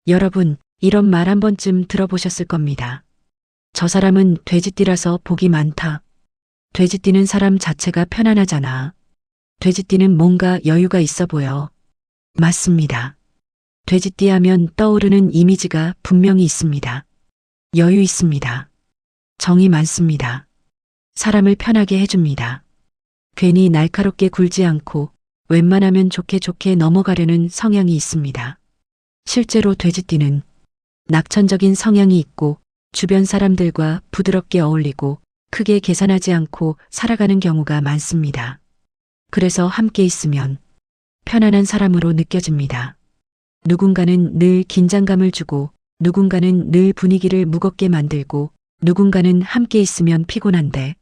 여러분, 이런 말 한 번쯤 들어보셨을 겁니다. 저 사람은 돼지띠라서 복이 많다. 돼지띠는 사람 자체가 편안하잖아. 돼지띠는 뭔가 여유가 있어 보여. 맞습니다. 돼지띠 하면 떠오르는 이미지가 분명히 있습니다. 여유 있습니다. 정이 많습니다. 사람을 편하게 해줍니다. 괜히 날카롭게 굴지 않고 웬만하면 좋게 좋게 넘어가려는 성향이 있습니다. 실제로 돼지띠는 낙천적인 성향이 있고 주변 사람들과 부드럽게 어울리고 크게 계산하지 않고 살아가는 경우가 많습니다. 그래서 함께 있으면 편안한 사람으로 느껴집니다. 누군가는 늘 긴장감을 주고 누군가는 늘 분위기를 무겁게 만들고 누군가는 함께 있으면 피곤한데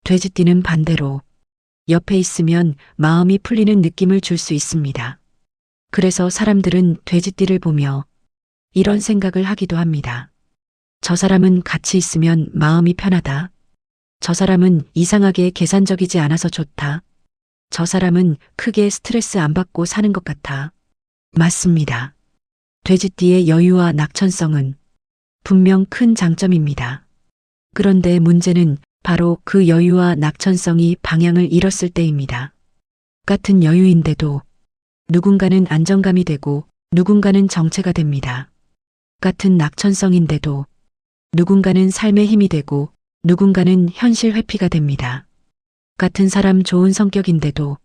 돼지띠는 반대로 옆에 있으면 마음이 풀리는 느낌을 줄 수 있습니다. 그래서 사람들은 돼지띠를 보며 이런 생각을 하기도 합니다. 저 사람은 같이 있으면 마음이 편하다. 저 사람은 이상하게 계산적이지 않아서 좋다. 저 사람은 크게 스트레스 안 받고 사는 것 같아. 맞습니다. 돼지띠의 여유와 낙천성은 분명 큰 장점입니다. 그런데 문제는 바로 그 여유와 낙천성이 방향을 잃었을 때입니다. 같은 여유인데도 누군가는 안정감이 되고 누군가는 정체가 됩니다. 같은 낙천성인데도 누군가는 삶의 힘이 되고 누군가는 현실 회피가 됩니다. 같은 사람 좋은 성격인데도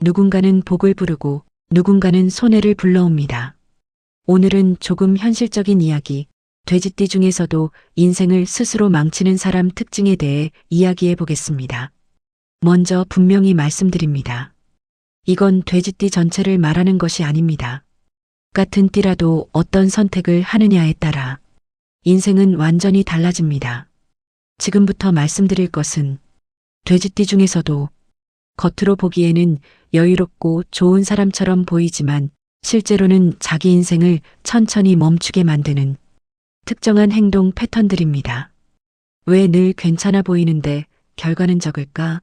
누군가는 복을 부르고 누군가는 손해를 불러옵니다. 오늘은 조금 현실적인 이야기, 돼지띠 중에서도 인생을 스스로 망치는 사람 특징에 대해 이야기해 보겠습니다. 먼저 분명히 말씀드립니다. 이건 돼지띠 전체를 말하는 것이 아닙니다. 같은 띠라도 어떤 선택을 하느냐에 따라 인생은 완전히 달라집니다. 지금부터 말씀드릴 것은 돼지띠 중에서도 겉으로 보기에는 여유롭고 좋은 사람처럼 보이지만 실제로는 자기 인생을 천천히 멈추게 만드는 특정한 행동 패턴들입니다. 왜 늘 괜찮아 보이는데 결과는 적을까?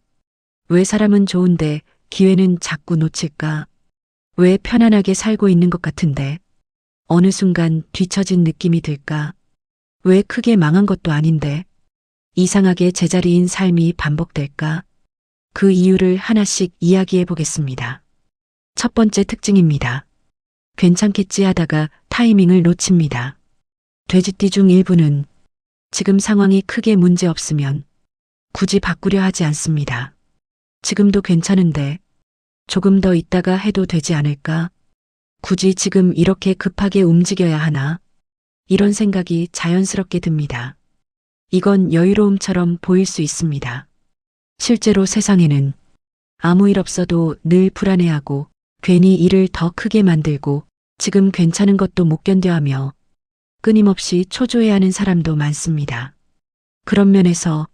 왜 사람은 좋은데 기회는 자꾸 놓칠까? 왜 편안하게 살고 있는 것 같은데 어느 순간 뒤처진 느낌이 들까? 왜 크게 망한 것도 아닌데 이상하게 제자리인 삶이 반복될까? 그 이유를 하나씩 이야기해 보겠습니다. 첫 번째 특징입니다. 괜찮겠지 하다가 타이밍을 놓칩니다. 돼지띠 중 일부는 지금 상황이 크게 문제 없으면 굳이 바꾸려 하지 않습니다. 지금도 괜찮은데 조금 더 있다가 해도 되지 않을까? 굳이 지금 이렇게 급하게 움직여야 하나? 이런 생각이 자연스럽게 듭니다. 이건 여유로움처럼 보일 수 있습니다. 실제로 세상에는 아무 일 없어도 늘 불안해하고 괜히 일을 더 크게 만들고 지금 괜찮은 것도 못 견뎌하며 끊임없이 초조해하는 사람도 많습니다. 그런 면에서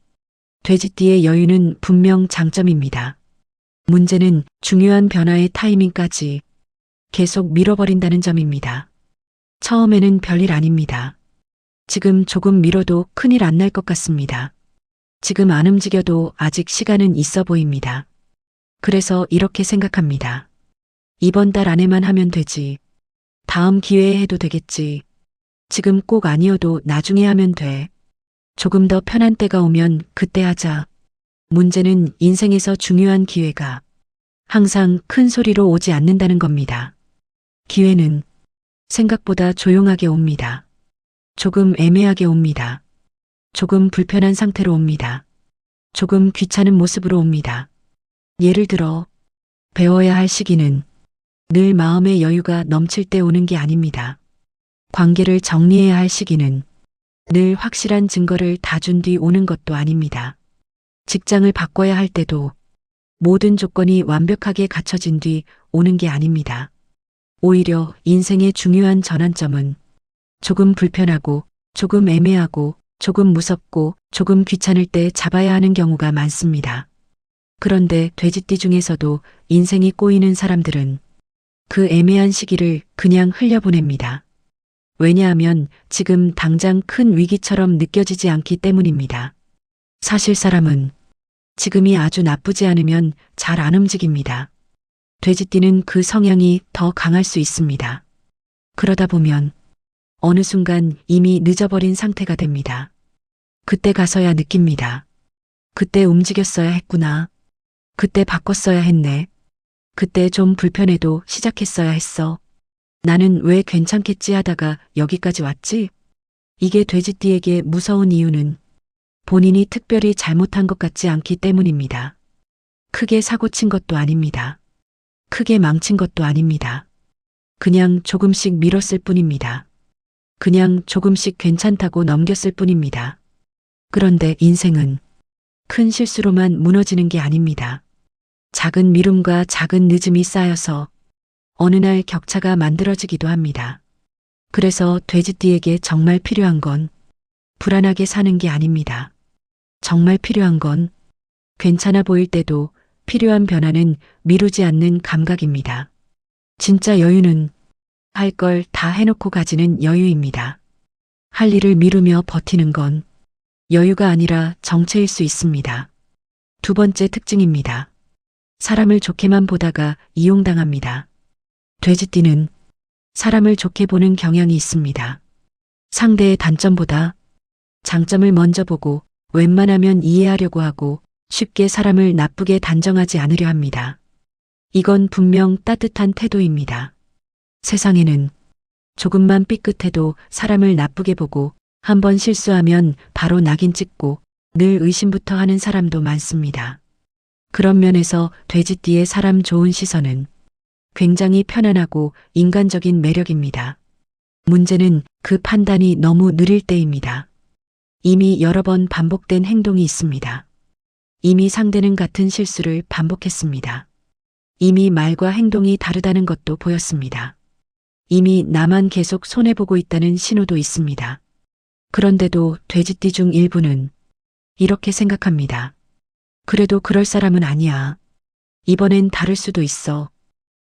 돼지띠의 여유는 분명 장점입니다. 문제는 중요한 변화의 타이밍까지 계속 미뤄버린다는 점입니다. 처음에는 별일 아닙니다. 지금 조금 미뤄도 큰일 안 날 것 같습니다. 지금 안 움직여도 아직 시간은 있어 보입니다. 그래서 이렇게 생각합니다. 이번 달 안에만 하면 되지. 다음 기회에 해도 되겠지. 지금 꼭 아니어도 나중에 하면 돼. 조금 더 편한 때가 오면 그때 하자. 문제는 인생에서 중요한 기회가 항상 큰 소리로 오지 않는다는 겁니다. 기회는 생각보다 조용하게 옵니다. 조금 애매하게 옵니다. 조금 불편한 상태로 옵니다. 조금 귀찮은 모습으로 옵니다. 예를 들어 배워야 할 시기는 늘 마음의 여유가 넘칠 때 오는 게 아닙니다. 관계를 정리해야 할 시기는 늘 확실한 증거를 다 준 뒤 오는 것도 아닙니다. 직장을 바꿔야 할 때도 모든 조건이 완벽하게 갖춰진 뒤 오는 게 아닙니다. 오히려 인생의 중요한 전환점은 조금 불편하고 조금 애매하고 조금 무섭고 조금 귀찮을 때 잡아야 하는 경우가 많습니다. 그런데 돼지띠 중에서도 인생이 꼬이는 사람들은 그 애매한 시기를 그냥 흘려보냅니다. 왜냐하면 지금 당장 큰 위기처럼 느껴지지 않기 때문입니다. 사실 사람은 지금이 아주 나쁘지 않으면 잘 안 움직입니다. 돼지띠는 그 성향이 더 강할 수 있습니다. 그러다 보면 어느 순간 이미 늦어버린 상태가 됩니다. 그때 가서야 느낍니다. 그때 움직였어야 했구나. 그때 바꿨어야 했네. 그때 좀 불편해도 시작했어야 했어. 나는 왜 괜찮겠지 하다가 여기까지 왔지? 이게 돼지띠에게 무서운 이유는 본인이 특별히 잘못한 것 같지 않기 때문입니다. 크게 사고친 것도 아닙니다. 크게 망친 것도 아닙니다. 그냥 조금씩 미뤘을 뿐입니다. 그냥 조금씩 괜찮다고 넘겼을 뿐입니다. 그런데 인생은 큰 실수로만 무너지는 게 아닙니다. 작은 미움과 작은 늦음이 쌓여서 어느 날 격차가 만들어지기도 합니다. 그래서 돼지띠에게 정말 필요한 건 불안하게 사는 게 아닙니다. 정말 필요한 건 괜찮아 보일 때도 필요한 변화는 미루지 않는 감각입니다. 진짜 여유는 할 걸 다 해놓고 가지는 여유입니다. 할 일을 미루며 버티는 건 여유가 아니라 정체일 수 있습니다. 두 번째 특징입니다. 사람을 좋게만 보다가 이용당합니다. 돼지띠는 사람을 좋게 보는 경향이 있습니다. 상대의 단점보다 장점을 먼저 보고 웬만하면 이해하려고 하고 쉽게 사람을 나쁘게 단정하지 않으려 합니다. 이건 분명 따뜻한 태도입니다. 세상에는 조금만 삐끗해도 사람을 나쁘게 보고 한번 실수하면 바로 낙인 찍고 늘 의심부터 하는 사람도 많습니다. 그런 면에서 돼지띠의 사람 좋은 시선은 굉장히 편안하고 인간적인 매력입니다. 문제는 그 판단이 너무 느릴 때입니다. 이미 여러 번 반복된 행동이 있습니다. 이미 상대는 같은 실수를 반복했습니다. 이미 말과 행동이 다르다는 것도 보였습니다. 이미 나만 계속 손해보고 있다는 신호도 있습니다. 그런데도 돼지띠 중 일부는 이렇게 생각합니다. 그래도 그럴 사람은 아니야. 이번엔 다를 수도 있어.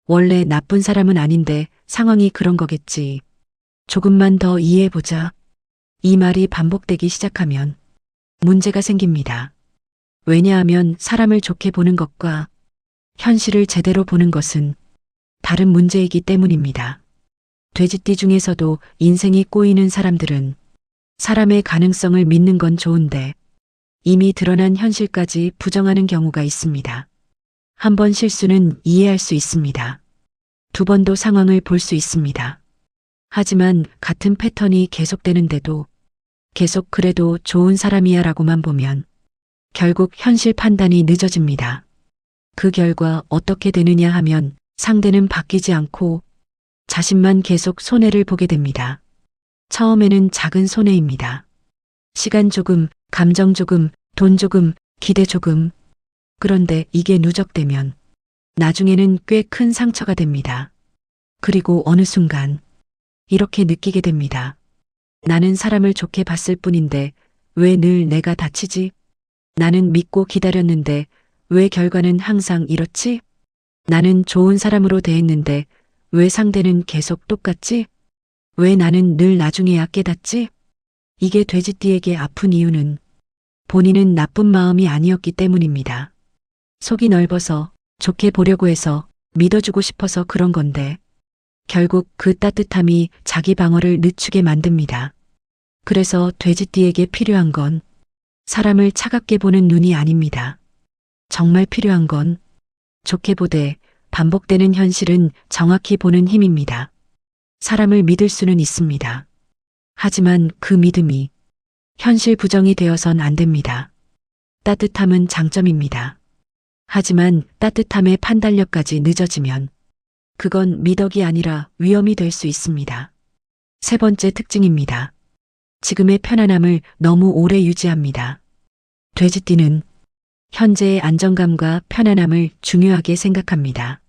원래 나쁜 사람은 아닌데 상황이 그런 거겠지. 조금만 더 이해해보자. 이 말이 반복되기 시작하면 문제가 생깁니다. 왜냐하면 사람을 좋게 보는 것과 현실을 제대로 보는 것은 다른 문제이기 때문입니다. 돼지띠 중에서도 인생이 꼬이는 사람들은 사람의 가능성을 믿는 건 좋은데 이미 드러난 현실까지 부정하는 경우가 있습니다. 한 번 실수는 이해할 수 있습니다. 두 번도 상황을 볼 수 있습니다. 하지만 같은 패턴이 계속되는데도 계속 그래도 좋은 사람이야 라고만 보면 결국 현실 판단이 늦어집니다. 그 결과 어떻게 되느냐 하면 상대는 바뀌지 않고 자신만 계속 손해를 보게 됩니다. 처음에는 작은 손해입니다. 시간 조금, 감정 조금, 돈 조금, 기대 조금. 그런데 이게 누적되면 나중에는 꽤 큰 상처가 됩니다. 그리고 어느 순간 이렇게 느끼게 됩니다. 나는 사람을 좋게 봤을 뿐인데 왜 늘 내가 다치지? 나는 믿고 기다렸는데 왜 결과는 항상 이렇지? 나는 좋은 사람으로 대했는데 왜 상대는 계속 똑같지? 왜 나는 늘 나중에야 깨닫지? 이게 돼지띠에게 아픈 이유는 본인은 나쁜 마음이 아니었기 때문입니다. 속이 넓어서 좋게 보려고 해서 믿어주고 싶어서 그런 건데 결국 그 따뜻함이 자기 방어를 늦추게 만듭니다. 그래서 돼지띠에게 필요한 건 사람을 차갑게 보는 눈이 아닙니다. 정말 필요한 건 좋게 보되 반복되는 현실은 정확히 보는 힘입니다. 사람을 믿을 수는 있습니다. 하지만 그 믿음이 현실 부정이 되어선 안 됩니다. 따뜻함은 장점입니다. 하지만 따뜻함의 판단력까지 늦어지면 그건 미덕이 아니라 위험이 될 수 있습니다. 세 번째 특징입니다. 지금의 편안함을 너무 오래 유지합니다. 돼지띠는 현재의 안정감과 편안함을 중요하게 생각합니다.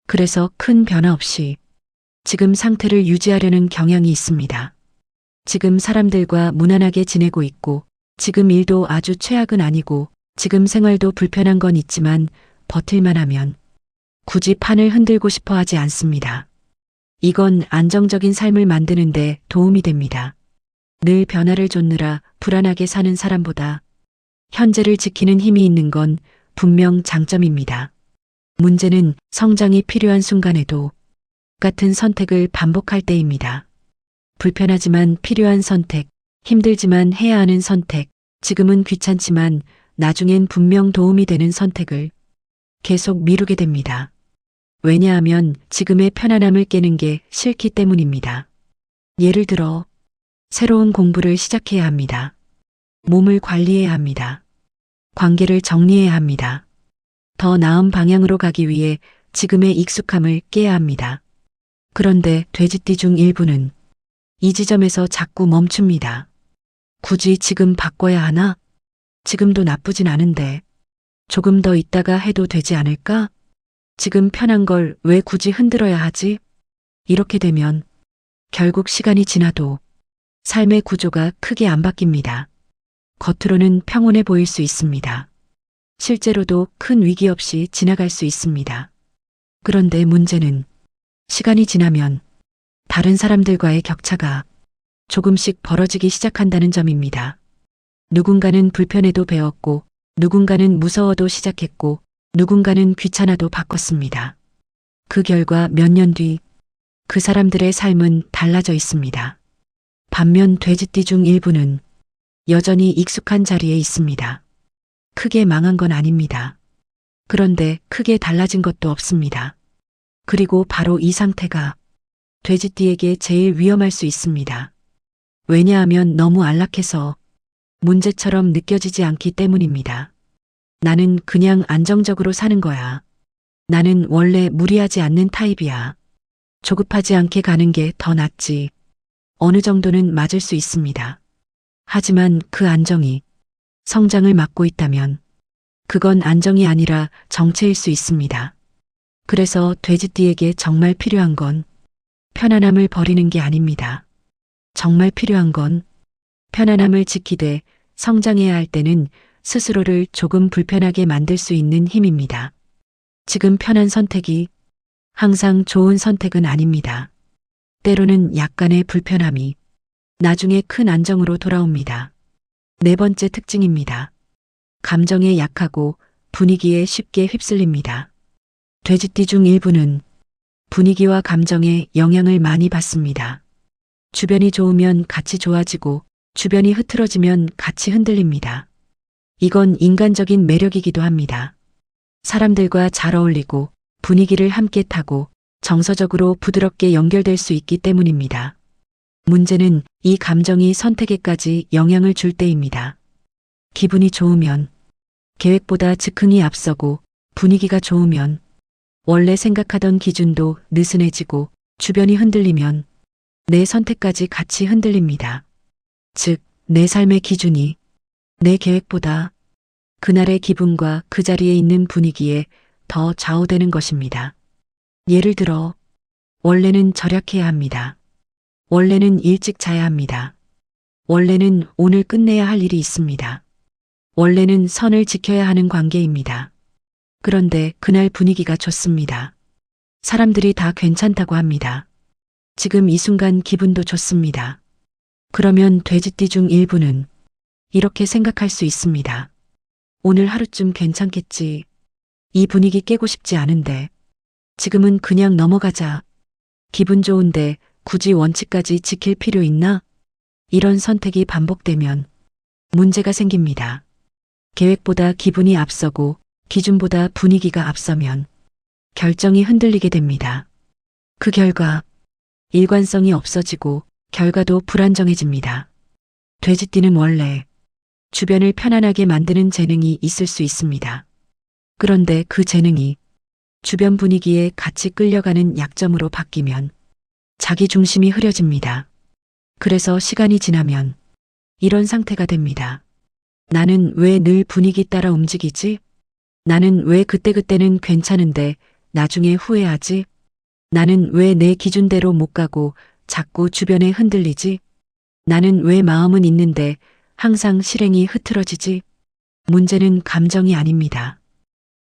그래서 큰 변화 없이 지금 상태를 유지하려는 경향이 있습니다. 지금 사람들과 무난하게 지내고 있고 지금 일도 아주 최악은 아니고 지금 생활도 불편한 건 있지만 버틸만 하면 굳이 판을 흔들고 싶어 하지 않습니다. 이건 안정적인 삶을 만드는데 도움이 됩니다. 늘 변화를 쫓느라 불안하게 사는 사람보다 현재를 지키는 힘이 있는 건 분명 장점입니다. 문제는 성장이 필요한 순간에도 같은 선택을 반복할 때입니다. 불편하지만 필요한 선택, 힘들지만 해야 하는 선택, 지금은 귀찮지만 나중엔 분명 도움이 되는 선택을 계속 미루게 됩니다. 왜냐하면 지금의 편안함을 깨는 게 싫기 때문입니다. 예를 들어, 새로운 공부를 시작해야 합니다. 몸을 관리해야 합니다. 관계를 정리해야 합니다. 더 나은 방향으로 가기 위해 지금의 익숙함을 깨야 합니다. 그런데 돼지띠 중 일부는 이 지점에서 자꾸 멈춥니다. 굳이 지금 바꿔야 하나? 지금도 나쁘진 않은데 조금 더 있다가 해도 되지 않을까? 지금 편한 걸 왜 굳이 흔들어야 하지? 이렇게 되면 결국 시간이 지나도 삶의 구조가 크게 안 바뀝니다. 겉으로는 평온해 보일 수 있습니다. 실제로도 큰 위기 없이 지나갈 수 있습니다. 그런데 문제는 시간이 지나면 다른 사람들과의 격차가 조금씩 벌어지기 시작한다는 점입니다. 누군가는 불편해도 배웠고, 누군가는 무서워도 시작했고, 누군가는 귀찮아도 바꿨습니다. 그 결과 몇 년 뒤 그 사람들의 삶은 달라져 있습니다. 반면 돼지띠 중 일부는 여전히 익숙한 자리에 있습니다. 크게 망한 건 아닙니다. 그런데 크게 달라진 것도 없습니다. 그리고 바로 이 상태가 돼지띠에게 제일 위험할 수 있습니다. 왜냐하면 너무 안락해서 문제처럼 느껴지지 않기 때문입니다. 나는 그냥 안정적으로 사는 거야. 나는 원래 무리하지 않는 타입이야. 조급하지 않게 가는 게 더 낫지. 어느 정도는 맞을 수 있습니다. 하지만 그 안정이 성장을 막고 있다면 그건 안정이 아니라 정체일 수 있습니다. 그래서 돼지띠에게 정말 필요한 건 편안함을 버리는 게 아닙니다. 정말 필요한 건 편안함을 지키되 성장해야 할 때는 스스로를 조금 불편하게 만들 수 있는 힘입니다. 지금 편한 선택이 항상 좋은 선택은 아닙니다. 때로는 약간의 불편함이 나중에 큰 안정으로 돌아옵니다. 네 번째 특징입니다. 감정에 약하고 분위기에 쉽게 휩쓸립니다. 돼지띠 중 일부는 분위기와 감정에 영향을 많이 받습니다. 주변이 좋으면 같이 좋아지고 주변이 흐트러지면 같이 흔들립니다. 이건 인간적인 매력이기도 합니다. 사람들과 잘 어울리고 분위기를 함께 타고 정서적으로 부드럽게 연결될 수 있기 때문입니다. 문제는 이 감정이 선택에까지 영향을 줄 때입니다. 기분이 좋으면 계획보다 즉흥이 앞서고 분위기가 좋으면 원래 생각하던 기준도 느슨해지고 주변이 흔들리면 내 선택까지 같이 흔들립니다. 즉, 내 삶의 기준이 내 계획보다 그날의 기분과 그 자리에 있는 분위기에 더 좌우되는 것입니다. 예를 들어, 원래는 절약해야 합니다. 원래는 일찍 자야 합니다. 원래는 오늘 끝내야 할 일이 있습니다. 원래는 선을 지켜야 하는 관계입니다. 그런데 그날 분위기가 좋습니다. 사람들이 다 괜찮다고 합니다. 지금 이 순간 기분도 좋습니다. 그러면 돼지띠 중 일부는 이렇게 생각할 수 있습니다. 오늘 하루쯤 괜찮겠지. 이 분위기 깨고 싶지 않은데. 지금은 그냥 넘어가자. 기분 좋은데 굳이 원칙까지 지킬 필요 있나? 이런 선택이 반복되면 문제가 생깁니다. 계획보다 기분이 앞서고 기준보다 분위기가 앞서면 결정이 흔들리게 됩니다. 그 결과 일관성이 없어지고 결과도 불안정해집니다. 돼지띠는 원래 주변을 편안하게 만드는 재능이 있을 수 있습니다. 그런데 그 재능이 주변 분위기에 같이 끌려가는 약점으로 바뀌면 자기 중심이 흐려집니다. 그래서 시간이 지나면 이런 상태가 됩니다. 나는 왜 늘 분위기 따라 움직이지? 나는 왜 그때그때는 괜찮은데 나중에 후회하지? 나는 왜 내 기준대로 못 가고 자꾸 주변에 흔들리지? 나는 왜 마음은 있는데 항상 실행이 흐트러지지? 문제는 감정이 아닙니다.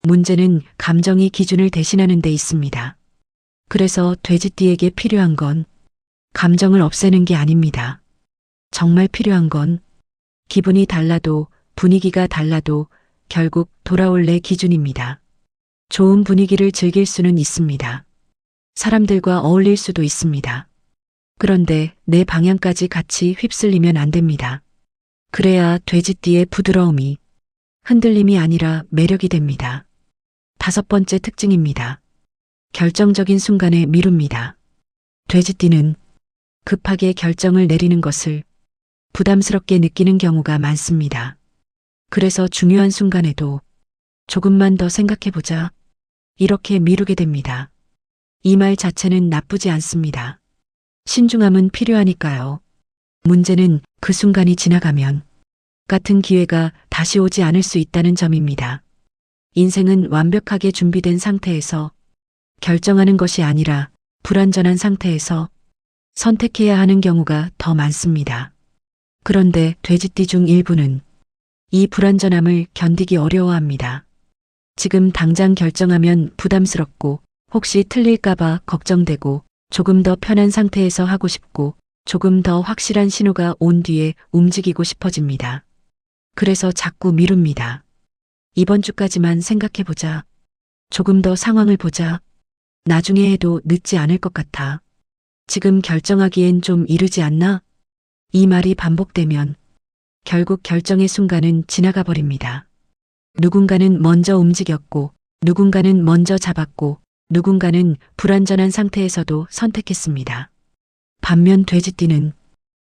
문제는 감정이 기준을 대신하는 데 있습니다. 그래서 돼지띠에게 필요한 건 감정을 없애는 게 아닙니다. 정말 필요한 건 기분이 달라도 분위기가 달라도 결국 돌아올 내 기준입니다. 좋은 분위기를 즐길 수는 있습니다. 사람들과 어울릴 수도 있습니다. 그런데 내 방향까지 같이 휩쓸리면 안 됩니다. 그래야 돼지띠의 부드러움이 흔들림이 아니라 매력이 됩니다. 5번째 특징입니다. 결정적인 순간에 미룹니다. 돼지띠는 급하게 결정을 내리는 것을 부담스럽게 느끼는 경우가 많습니다. 그래서 중요한 순간에도 조금만 더 생각해보자. 이렇게 미루게 됩니다. 이 말 자체는 나쁘지 않습니다. 신중함은 필요하니까요. 문제는 그 순간이 지나가면 같은 기회가 다시 오지 않을 수 있다는 점입니다. 인생은 완벽하게 준비된 상태에서 결정하는 것이 아니라 불완전한 상태에서 선택해야 하는 경우가 더 많습니다. 그런데 돼지띠 중 일부는 이 불완전함을 견디기 어려워합니다. 지금 당장 결정하면 부담스럽고 혹시 틀릴까봐 걱정되고 조금 더 편한 상태에서 하고 싶고 조금 더 확실한 신호가 온 뒤에 움직이고 싶어집니다. 그래서 자꾸 미룹니다. 이번 주까지만 생각해보자. 조금 더 상황을 보자. 나중에 해도 늦지 않을 것 같아. 지금 결정하기엔 좀 이르지 않나? 이 말이 반복되면 결국 결정의 순간은 지나가 버립니다. 누군가는 먼저 움직였고, 누군가는 먼저 잡았고, 누군가는 불완전한 상태에서도 선택했습니다. 반면 돼지띠는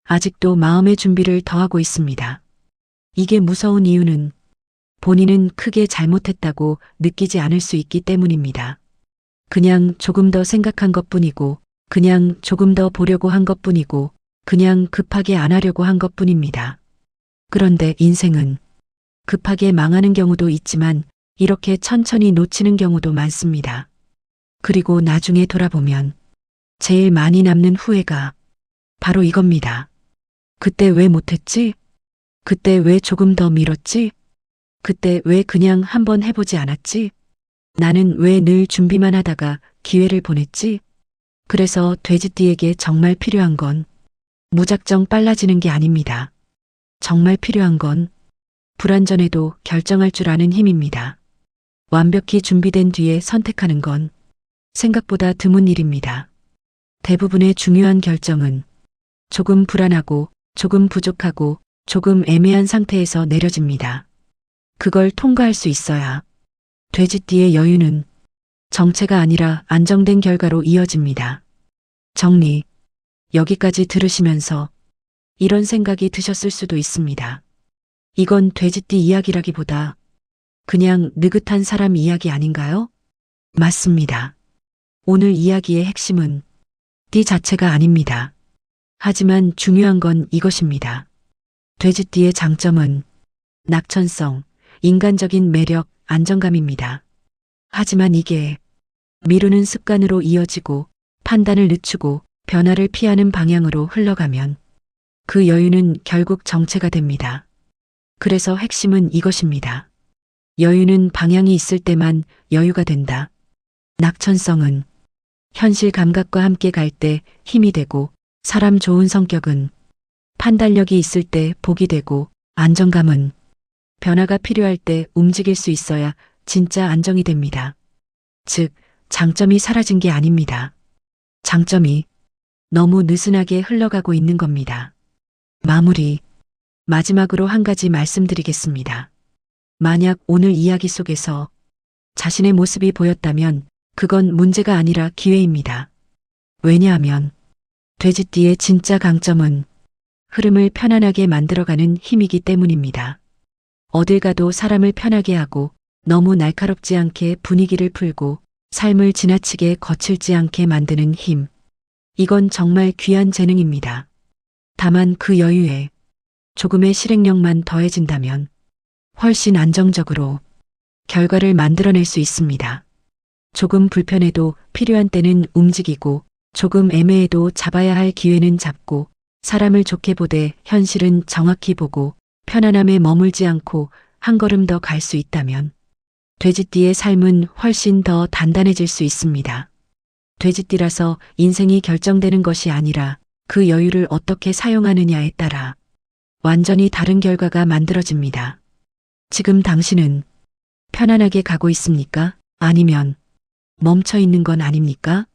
아직도 마음의 준비를 더하고 있습니다. 이게 무서운 이유는 본인은 크게 잘못했다고 느끼지 않을 수 있기 때문입니다. 그냥 조금 더 생각한 것뿐이고, 그냥 조금 더 보려고 한 것뿐이고, 그냥 급하게 안 하려고 한 것뿐입니다. 그런데 인생은 급하게 망하는 경우도 있지만 이렇게 천천히 놓치는 경우도 많습니다. 그리고 나중에 돌아보면 제일 많이 남는 후회가 바로 이겁니다. 그때 왜 못했지? 그때 왜 조금 더 미뤘지? 그때 왜 그냥 한번 해보지 않았지? 나는 왜 늘 준비만 하다가 기회를 보냈지? 그래서 돼지띠에게 정말 필요한 건 무작정 빨라지는 게 아닙니다. 정말 필요한 건 불완전해도 결정할 줄 아는 힘입니다. 완벽히 준비된 뒤에 선택하는 건 생각보다 드문 일입니다. 대부분의 중요한 결정은 조금 불안하고 조금 부족하고 조금 애매한 상태에서 내려집니다. 그걸 통과할 수 있어야 돼지띠의 여유는 정체가 아니라 안정된 결과로 이어집니다. 정리. 여기까지 들으시면서 이런 생각이 드셨을 수도 있습니다. 이건 돼지띠 이야기라기보다 그냥 느긋한 사람 이야기 아닌가요? 맞습니다. 오늘 이야기의 핵심은 띠 자체가 아닙니다. 하지만 중요한 건 이것입니다. 돼지띠의 장점은 낙천성, 인간적인 매력, 안정감입니다. 하지만 이게 미루는 습관으로 이어지고 판단을 늦추고 변화를 피하는 방향으로 흘러가면 그 여유는 결국 정체가 됩니다. 그래서 핵심은 이것입니다. 여유는 방향이 있을 때만 여유가 된다. 낙천성은 현실 감각과 함께 갈 때 힘이 되고 사람 좋은 성격은 판단력이 있을 때 복이 되고 안정감은 변화가 필요할 때 움직일 수 있어야 진짜 안정이 됩니다. 즉, 장점이 사라진 게 아닙니다. 장점이 너무 느슨하게 흘러가고 있는 겁니다. 마무리. 마지막으로 한 가지 말씀드리겠습니다. 만약 오늘 이야기 속에서 자신의 모습이 보였다면 그건 문제가 아니라 기회입니다. 왜냐하면 돼지띠의 진짜 강점은 흐름을 편안하게 만들어가는 힘이기 때문입니다. 어딜 가도 사람을 편하게 하고 너무 날카롭지 않게 분위기를 풀고 삶을 지나치게 거칠지 않게 만드는 힘. 이건 정말 귀한 재능입니다. 다만 그 여유에 조금의 실행력만 더해진다면 훨씬 안정적으로 결과를 만들어낼 수 있습니다. 조금 불편해도 필요한 때는 움직이고 조금 애매해도 잡아야 할 기회는 잡고 사람을 좋게 보되 현실은 정확히 보고 편안함에 머물지 않고 한 걸음 더 갈 수 있다면 돼지띠의 삶은 훨씬 더 단단해질 수 있습니다. 돼지띠라서 인생이 결정되는 것이 아니라 그 여유를 어떻게 사용하느냐에 따라 완전히 다른 결과가 만들어집니다. 지금 당신은 편안하게 가고 있습니까? 아니면 멈춰 있는 건 아닙니까?